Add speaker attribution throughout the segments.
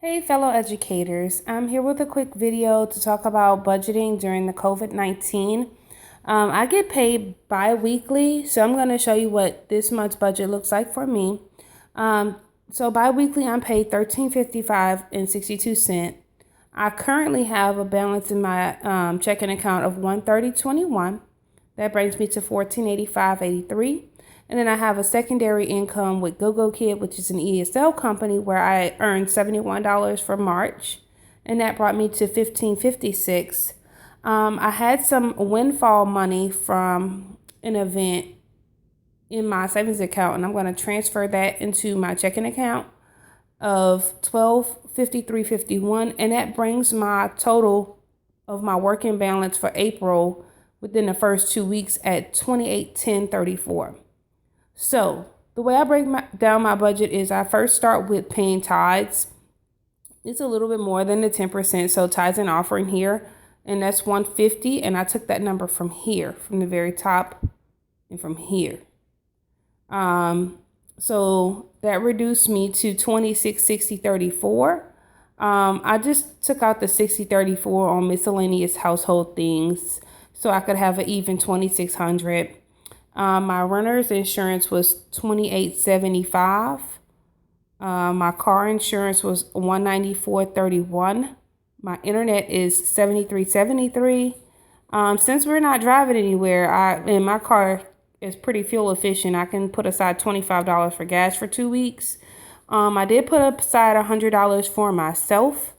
Speaker 1: Hey fellow educators, I'm here with a quick video to talk about budgeting during the COVID-19. I get paid bi-weekly, so I'm going to show you what this month's budget looks like for me. So bi-weekly I'm paid $13.55 and 62 cents. I currently have a balance in my checking account of $130.21. That brings me to $1485.83. And then I have a secondary income with GoGo Kid, which is an ESL company where I earned $71 for March. And that brought me to $1556. I had some windfall money from an event in my savings account, and I'm going to transfer that into my checking account of $1253.51. And that brings my total of my working balance for April within the first 2 weeks at $2810.34. So the way I break down my budget is I first start with paying tithes. It's a little bit more than the 10%. So tithes and offering here, and that's $150. And I took that number from here, from the very top and from here. So that reduced me to $2660.34. I just took out the $60.34 on miscellaneous household things so I could have an even $2600. My renter's insurance was $28.75. My car insurance was $194.31. My internet is $73.73. Since we're not driving anywhere, and my car is pretty fuel efficient, I can put aside $25 for gas for 2 weeks. I did put aside $100 for myself.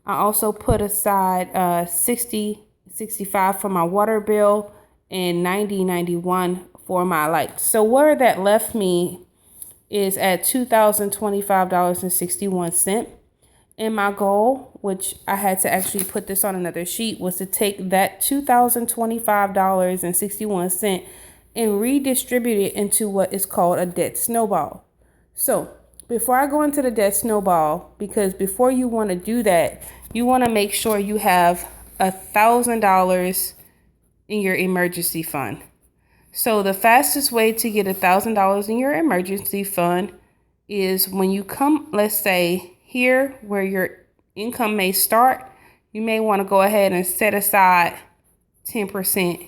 Speaker 1: I also put aside $65 for my water bill and $91 for my lights. So where that left me is at $2,025.61. And my goal, which I had to actually put this on another sheet, was to take that $2,025.61 and redistribute it into what is called a debt snowball. So before I go into the debt snowball, because before you want to do that, you want to make sure you have $1,000 in your emergency fund. So the fastest way to get $1,000 in your emergency fund is when you come, let's say here where your income may start, you may want to go ahead and set aside 10%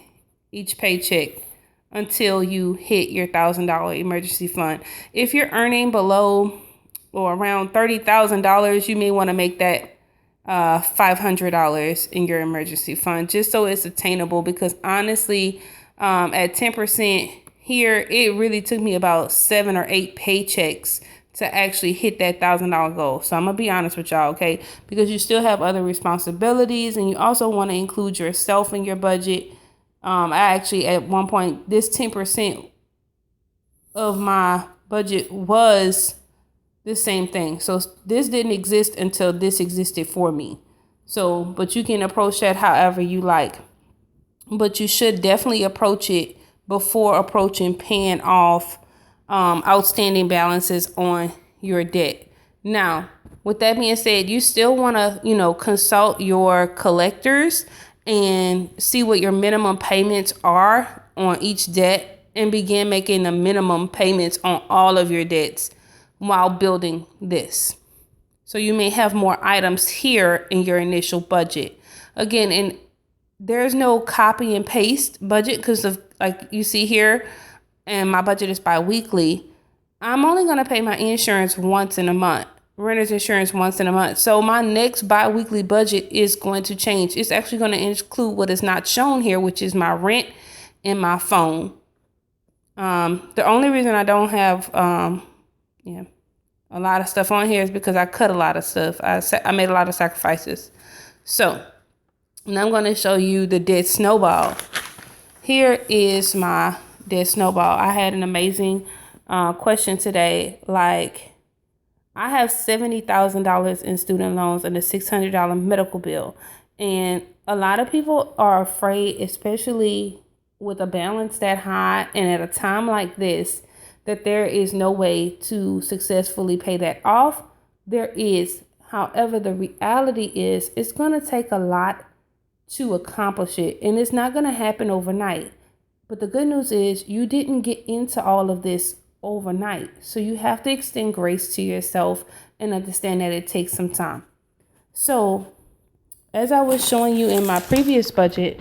Speaker 1: each paycheck until you hit your $1,000 emergency fund. If you're earning below or around $30,000, you may want to make that $500 in your emergency fund, just so it's attainable, because honestly, at 10% here, it really took me about 7 or 8 paychecks to actually hit that $1,000 goal. So I'm gonna be honest with y'all, okay? Because you still have other responsibilities, and you also want to include yourself in your budget. I actually, at one point, this 10% of my budget was the same thing. So this didn't exist until this existed for me. So, but you can approach that however you like. But you should definitely approach it before approaching paying off outstanding balances on your debt. Now, with that being said, you still want to, consult your collectors and see what your minimum payments are on each debt, and begin making the minimum payments on all of your debts while building this. So you may have more items here in your initial budget. Again, and there's no copy and paste budget, because of, like you see here, and my budget is bi-weekly. I'm only going to pay my insurance once in a month, renter's insurance once in a month. So my next bi-weekly budget is going to change. It's actually going to include what is not shown here, which is my rent and my phone. The only reason I don't have a lot of stuff on here is because I cut a lot of stuff. I made a lot of sacrifices. So now I'm going to show you the debt snowball. Here is my debt snowball. I had an amazing question today. Like, I have $70,000 in student loans and a $600 medical bill. And a lot of people are afraid, especially with a balance that high and at a time like this, that there is no way to successfully pay that off. There is. However, the reality is it's going to take a lot to accomplish it, and it's not going to happen overnight. But the good news is you didn't get into all of this overnight. So you have to extend grace to yourself. and understand that it takes some time. So as I was showing you in my previous budget,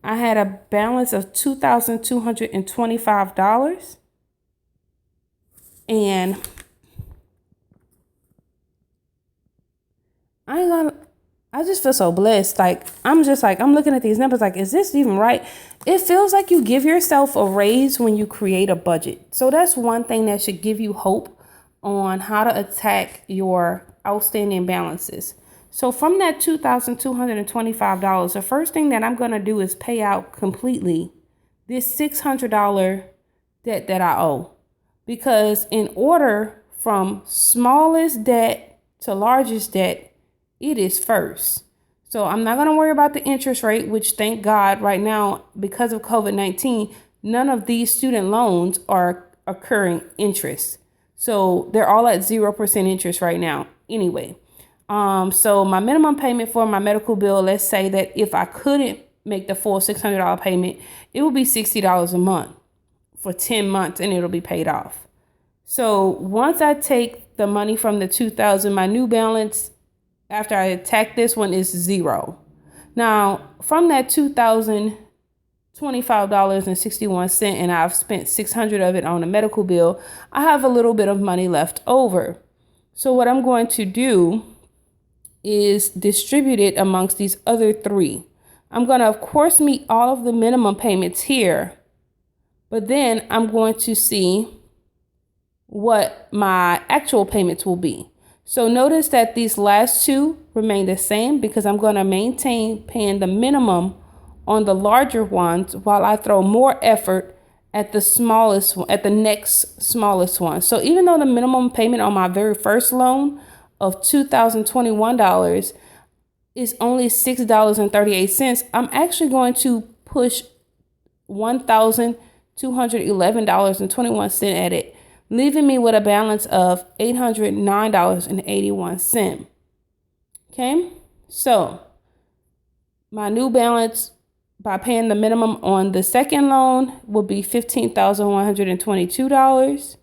Speaker 1: I had a balance of $2,225. And I just feel so blessed. I'm looking at these numbers like, is this even right? It feels like you give yourself a raise when you create a budget. So that's one thing that should give you hope on how to attack your outstanding balances. So from that $2,225, the first thing that I'm going to do is pay out completely this $600 debt that I owe. Because in order from smallest debt to largest debt, it is first. So I'm not going to worry about the interest rate, which thank God right now, because of COVID-19, none of these student loans are occurring interest. So they're all at 0% interest right now anyway. So my minimum payment for my medical bill, let's say that if I couldn't make the full $600 payment, it would be $60 a month for 10 months and it'll be paid off. So once I take the money from the $2,000, my new balance after I attack this one is $0. Now from that $2,025.61, and I've spent $600 of it on a medical bill, I have a little bit of money left over. So what I'm going to do is distribute it amongst these other three. I'm going to, of course, meet all of the minimum payments here, but then I'm going to see what my actual payments will be. So notice that these last two remain the same because I'm going to maintain paying the minimum on the larger ones while I throw more effort at the smallest one, at the next smallest one. So even though the minimum payment on my very first loan of $2,021 is only $6.38, I'm actually going to push $1,211.21 at it, leaving me with a balance of $809.81. Okay, so my new balance by paying the minimum on the second loan will be $15,122.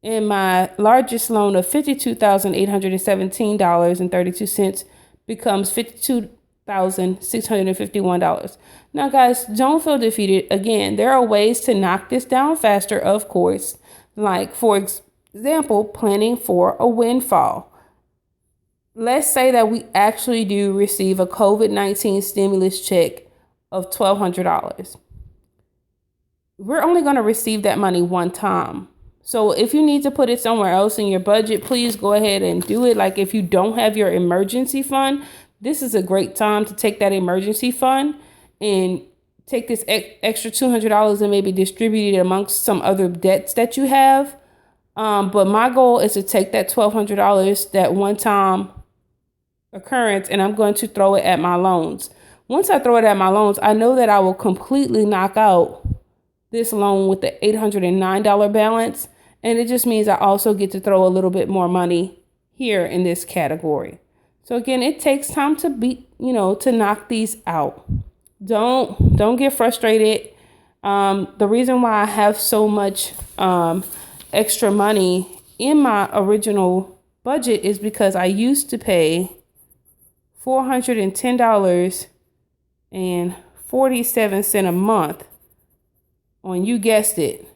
Speaker 1: And my largest loan of $52,817.32 becomes $52,651. Now, guys, don't feel defeated. Again, there are ways to knock this down faster, of course, like, for example, planning for a windfall. Let's say that we actually do receive a COVID-19 stimulus check of $1,200. We're only going to receive that money one time. So if you need to put it somewhere else in your budget, please go ahead and do it. Like if you don't have your emergency fund, this is a great time to take that emergency fund and take this extra $200 and maybe distribute it amongst some other debts that you have. But my goal is to take that $1,200, that one-time occurrence, and I'm going to throw it at my loans. Once I throw it at my loans, I know that I will completely knock out this loan with the $809 balance. And it just means I also get to throw a little bit more money here in this category. So again, it takes time to to knock these out. Don't get frustrated. The reason why I have so much extra money in my original budget is because I used to pay $410.47 a month on, you guessed it,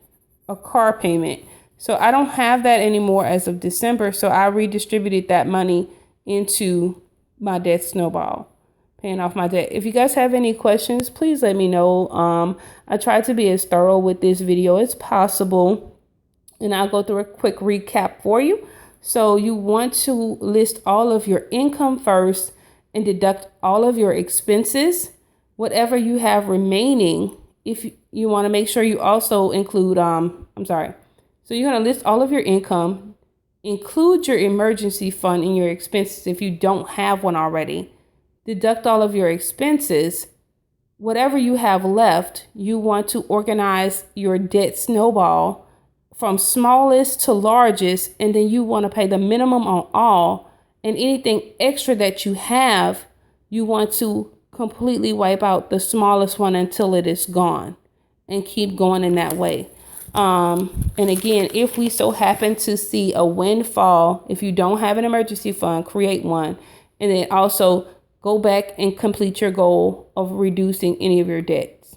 Speaker 1: a car payment. So I don't have that anymore as of December. So I redistributed that money into my debt snowball, paying off my debt. If you guys have any questions, please let me know. I tried to be as thorough with this video as possible, and I'll go through a quick recap for you. So you want to list all of your income first and deduct all of your expenses, whatever you have remaining. If you want to make sure you also include, So you're going to list all of your income, include your emergency fund in your expenses if you don't have one already, deduct all of your expenses. Whatever you have left, you want to organize your debt snowball from smallest to largest, and then you want to pay the minimum on all, and anything extra that you have, you want to completely wipe out the smallest one until it is gone, and keep going in that way. And again, if we so happen to see a windfall, if you don't have an emergency fund, create one. And then also go back and complete your goal of reducing any of your debts.